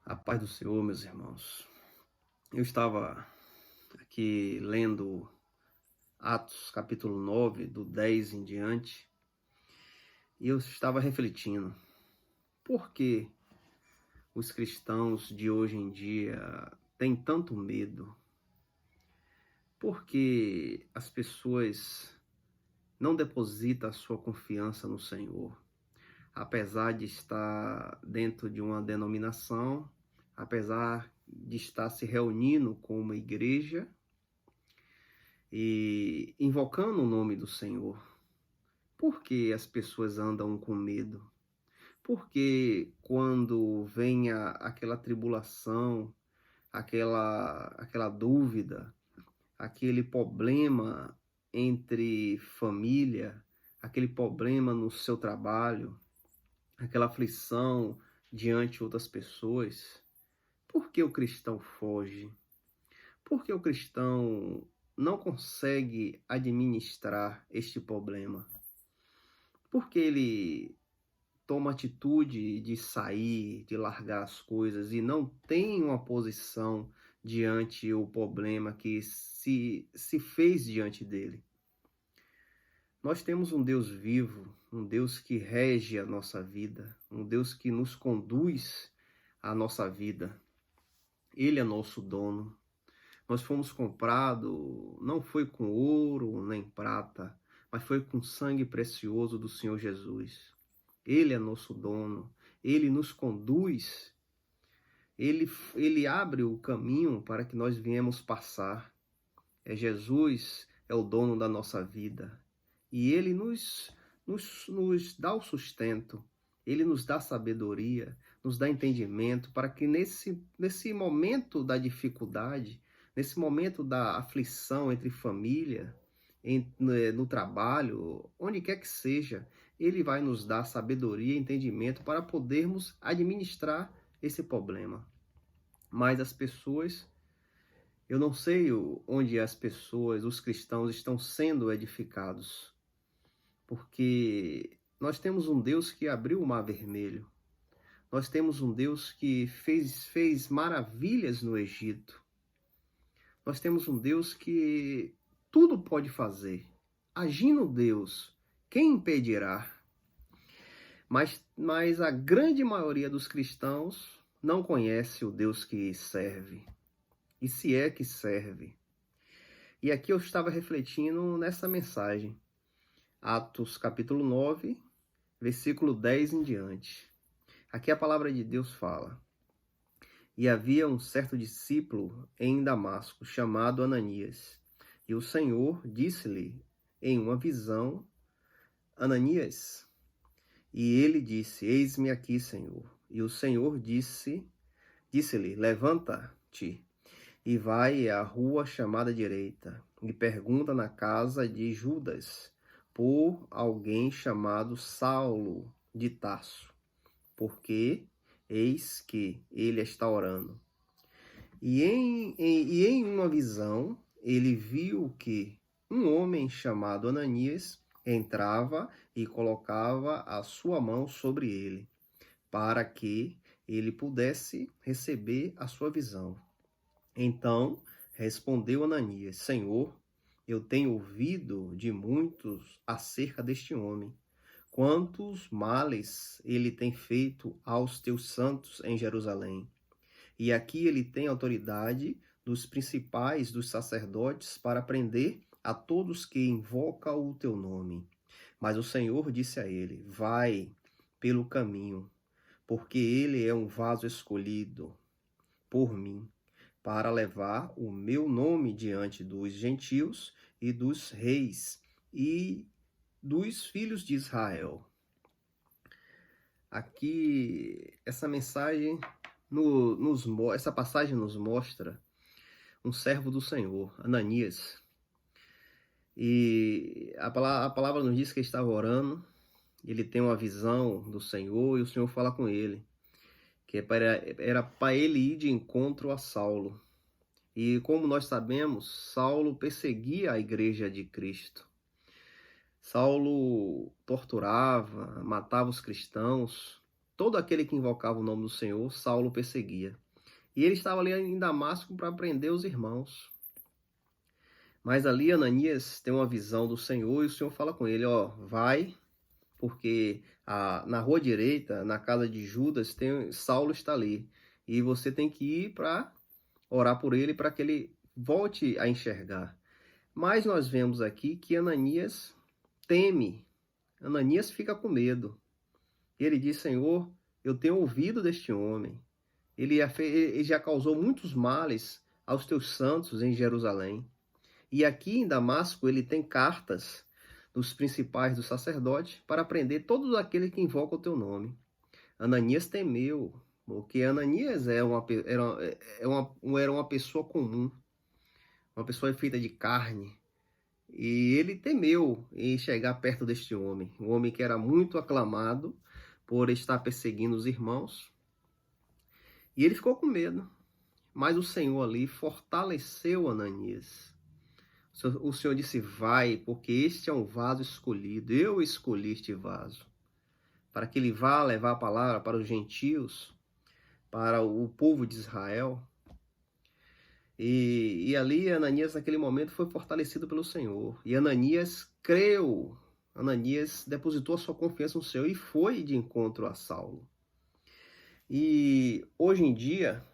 A paz do Senhor, meus irmãos. Eu estava aqui lendo Atos capítulo 9, do 10 em diante, e eu estava refletindo, por que os cristãos de hoje em dia têm tanto medo? Por que as pessoas não depositam a sua confiança no Senhor? Apesar de estar dentro de uma denominação, apesar de estar se reunindo com uma igreja, e invocando o nome do Senhor. Por que as pessoas andam com medo? Porque quando vem aquela tribulação, aquela dúvida, aquele problema entre família, aquele problema no seu trabalho, aquela aflição diante de outras pessoas, por que o cristão foge? Por que o cristão não consegue administrar este problema? Porque ele toma atitude de sair, de largar as coisas e não tem uma posição diante do problema que se fez diante dele. Nós temos um Deus vivo, um Deus que rege a nossa vida, um Deus que nos conduz à nossa vida. Ele é nosso dono. Nós fomos comprados, não foi com ouro nem prata, mas foi com sangue precioso do Senhor Jesus. Ele é nosso dono, ele nos conduz, ele abre o caminho para que nós viemos passar. Jesus é o dono da nossa vida e ele nos dá o sustento, ele nos dá sabedoria, nos dá entendimento para que nesse momento da dificuldade, nesse momento da aflição entre família, no trabalho, onde quer que seja, ele vai nos dar sabedoria e entendimento para podermos administrar esse problema. Mas as pessoas, eu não sei onde as pessoas, os cristãos, estão sendo edificados, porque nós temos um Deus que abriu o mar vermelho, nós temos um Deus que fez maravilhas no Egito, nós temos um Deus que tudo pode fazer. Agindo Deus, quem impedirá? Mas a grande maioria dos cristãos não conhece o Deus que serve. E se é que serve. E aqui eu estava refletindo nessa mensagem. Atos capítulo 9, versículo 10 em diante. Aqui a palavra de Deus fala: E havia um certo discípulo em Damasco, chamado Ananias. E o Senhor disse-lhe em uma visão: Ananias. E ele disse: Eis-me aqui, Senhor. E o Senhor disse-lhe: Levanta-te e vai à rua chamada direita, e pergunta na casa de Judas por alguém chamado Saulo de Tarso, porque eis que ele está orando. E em uma visão ele viu que um homem chamado Ananias entrava e colocava a sua mão sobre ele, para que ele pudesse receber a sua visão. Então respondeu Ananias: Senhor, eu tenho ouvido de muitos acerca deste homem, quantos males ele tem feito aos teus santos em Jerusalém. E aqui ele tem autoridade dos principais dos sacerdotes para prender a todos que invocam o teu nome. Mas o Senhor disse a ele: Vai pelo caminho, porque ele é um vaso escolhido por mim, para levar o meu nome diante dos gentios e dos reis e dos filhos de Israel. Aqui, essa passagem nos mostra um servo do Senhor, Ananias. E a palavra nos diz que ele estava orando, ele tem uma visão do Senhor e o Senhor fala com ele, que era para ele ir de encontro a Saulo. E como nós sabemos, Saulo perseguia a igreja de Cristo. Saulo torturava, matava os cristãos. todo aquele que invocava o nome do Senhor, Saulo perseguia. E ele estava ali em Damasco para prender os irmãos. Mas ali Ananias tem uma visão do Senhor e o Senhor fala com ele, ó, vai, porque na rua direita, na casa de Judas, Saulo está ali. E você tem que ir para orar por ele para que ele volte a enxergar. Mas nós vemos aqui que Ananias teme. Ananias fica com medo. Ele diz, Senhor, eu tenho ouvido deste homem. Ele já causou muitos males aos teus santos em Jerusalém. E aqui em Damasco ele tem cartas dos principais dos sacerdotes para prender todos aqueles que invocam o teu nome. Ananias temeu, porque Ananias era uma pessoa comum, uma pessoa feita de carne. E ele temeu em chegar perto deste homem, um homem que era muito aclamado por estar perseguindo os irmãos. E ele ficou com medo, mas o Senhor ali fortaleceu Ananias. O Senhor disse, vai, porque este é um vaso escolhido, eu escolhi este vaso, para que ele vá levar a palavra para os gentios, para o povo de Israel. E ali Ananias naquele momento foi fortalecido pelo Senhor. E Ananias creu, Ananias depositou a sua confiança no Senhor e foi de encontro a Saulo. E hoje em dia,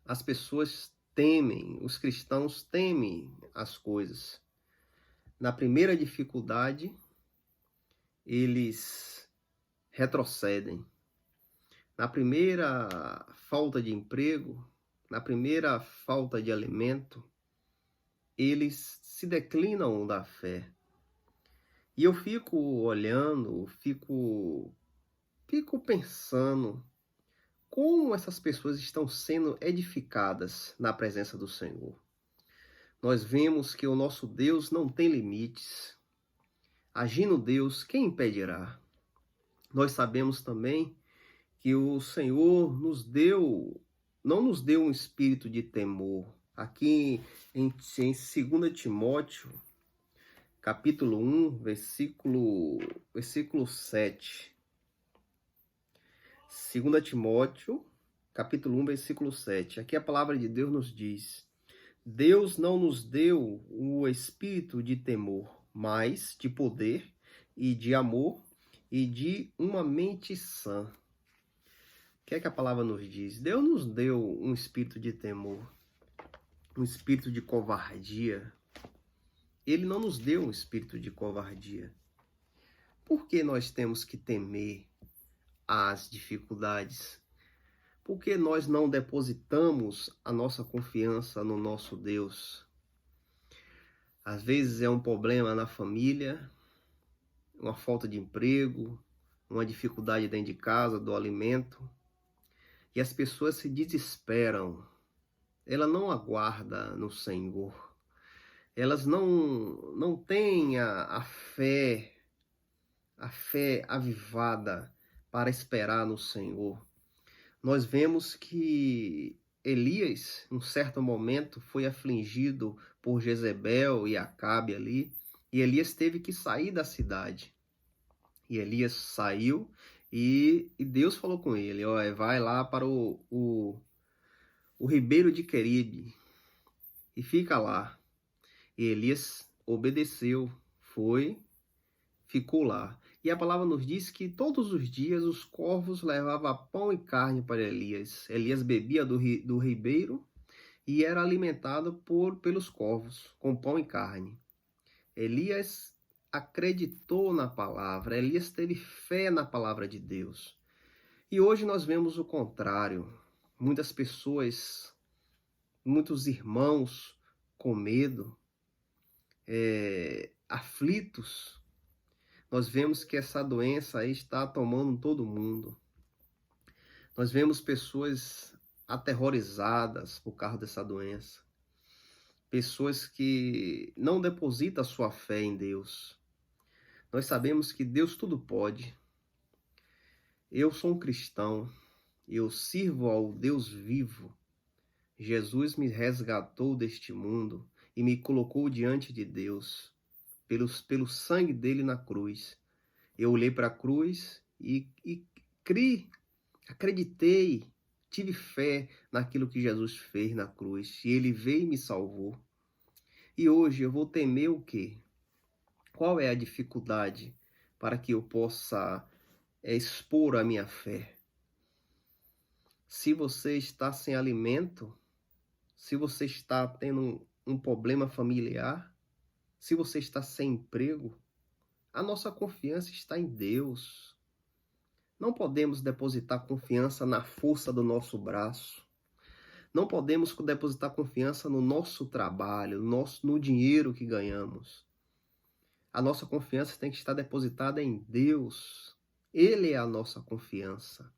as pessoas temem, os cristãos temem as coisas. Na primeira dificuldade, eles retrocedem. Na primeira falta de emprego, na primeira falta de alimento, eles se declinam da fé. E eu fico olhando, fico pensando como essas pessoas estão sendo edificadas na presença do Senhor. Nós vemos que o nosso Deus não tem limites. Agindo Deus, quem impedirá? Nós sabemos também que o Senhor não nos deu um espírito de temor. Aqui em 2 Timóteo, capítulo 1, versículo 7. 2 Timóteo, capítulo 1, versículo 7. Aqui a palavra de Deus nos diz: Deus não nos deu o espírito de temor, mas de poder e de amor e de uma mente sã. O que é que a palavra nos diz? Deus nos deu um espírito de temor, um espírito de covardia. Ele não nos deu um espírito de covardia. Por que nós temos que temer as dificuldades? Por que nós não depositamos a nossa confiança no nosso Deus? Às vezes é um problema na família, uma falta de emprego, uma dificuldade dentro de casa, do alimento. E as pessoas se desesperam. Ela não aguarda no Senhor. Elas não têm a fé avivada para esperar no Senhor. Nós vemos que Elias, em um certo momento, foi afligido por Jezebel e Acabe ali, e Elias teve que sair da cidade. E Elias saiu e Deus falou com ele, ó, vai lá para o ribeiro de Queribe e fica lá. E Elias obedeceu, ficou lá. E a palavra nos diz que todos os dias os corvos levavam pão e carne para Elias. Elias bebia do ribeiro e era alimentado pelos corvos, com pão e carne. Elias acreditou na palavra, Elias teve fé na palavra de Deus. E hoje nós vemos o contrário. Muitas pessoas, muitos irmãos com medo, aflitos. Nós vemos que essa doença aí está tomando todo mundo. Nós vemos pessoas aterrorizadas por causa dessa doença. Pessoas que não depositam a sua fé em Deus. Nós sabemos que Deus tudo pode. Eu sou um cristão. Eu sirvo ao Deus vivo. Jesus me resgatou deste mundo e me colocou diante de Deus. Pelo sangue dele na cruz. Eu olhei para a cruz e criei, acreditei, tive fé naquilo que Jesus fez na cruz, e ele veio e me salvou. E hoje eu vou temer o quê? Qual é a dificuldade para que eu possa expor a minha fé? Se você está sem alimento, se você está tendo um problema familiar, se você está sem emprego, a nossa confiança está em Deus. Não podemos depositar confiança na força do nosso braço. Não podemos depositar confiança no nosso trabalho, no dinheiro que ganhamos. A nossa confiança tem que estar depositada em Deus. Ele é a nossa confiança.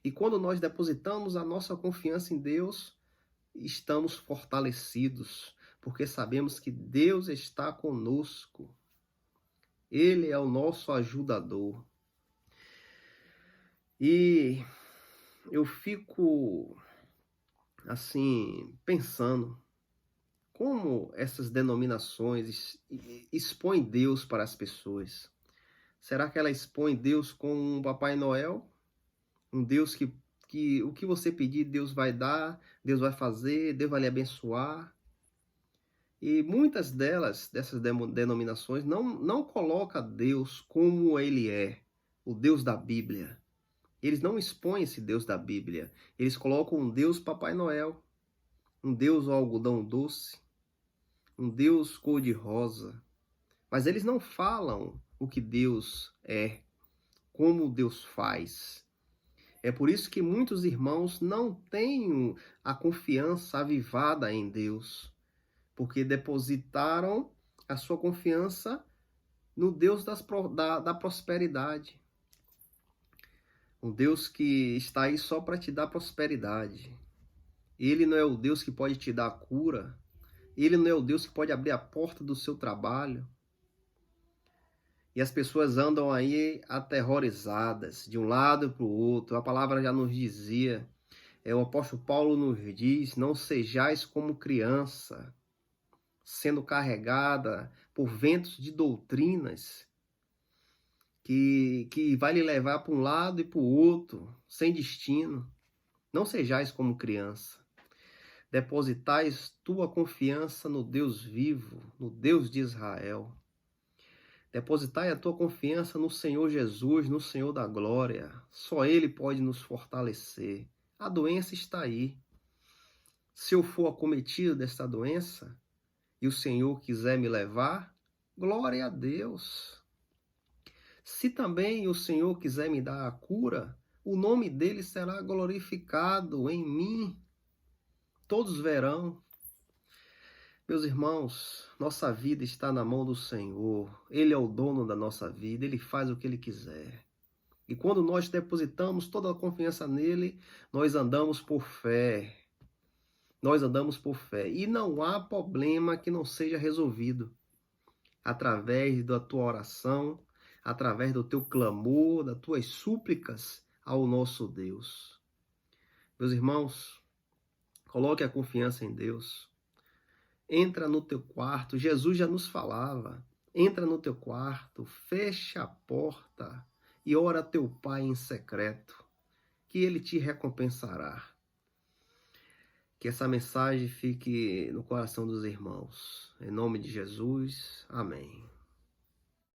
E quando nós depositamos a nossa confiança em Deus, estamos fortalecidos, porque sabemos que Deus está conosco. Ele é o nosso ajudador. E eu fico assim pensando como essas denominações expõem Deus para as pessoas. Será que ela expõe Deus como um Papai Noel? Um Deus que o que você pedir, Deus vai dar, Deus vai fazer, Deus vai lhe abençoar. E muitas dessas denominações, não coloca Deus como ele é, o Deus da Bíblia. Eles não expõem esse Deus da Bíblia. Eles colocam um Deus Papai Noel, um Deus algodão doce, um Deus cor-de-rosa. Mas eles não falam o que Deus é, como Deus faz. É por isso que muitos irmãos não têm a confiança avivada em Deus, porque depositaram a sua confiança no Deus da prosperidade. Um Deus que está aí só para te dar prosperidade. Ele não é o Deus que pode te dar cura. Ele não é o Deus que pode abrir a porta do seu trabalho. E as pessoas andam aí aterrorizadas, de um lado para o outro. A palavra já nos dizia, o apóstolo Paulo nos diz, não sejais como criança, sendo carregada por ventos de doutrinas, que vai lhe levar para um lado e para o outro, sem destino. Não sejais como criança. Depositais tua confiança no Deus vivo, no Deus de Israel. Depositai a tua confiança no Senhor Jesus, no Senhor da glória. Só Ele pode nos fortalecer. A doença está aí. Se eu for acometido desta doença e o Senhor quiser me levar, glória a Deus. Se também o Senhor quiser me dar a cura, o nome dele será glorificado em mim. Todos verão. Meus irmãos, nossa vida está na mão do Senhor. Ele é o dono da nossa vida, Ele faz o que Ele quiser. E quando nós depositamos toda a confiança nele, nós andamos por fé. Nós andamos por fé. E não há problema que não seja resolvido através da tua oração, através do teu clamor, das tuas súplicas ao nosso Deus. Meus irmãos, coloque a confiança em Deus. Entra no teu quarto, Jesus já nos falava, entra no teu quarto, fecha a porta e ora a teu Pai em secreto, que Ele te recompensará. Que essa mensagem fique no coração dos irmãos. Em nome de Jesus, amém.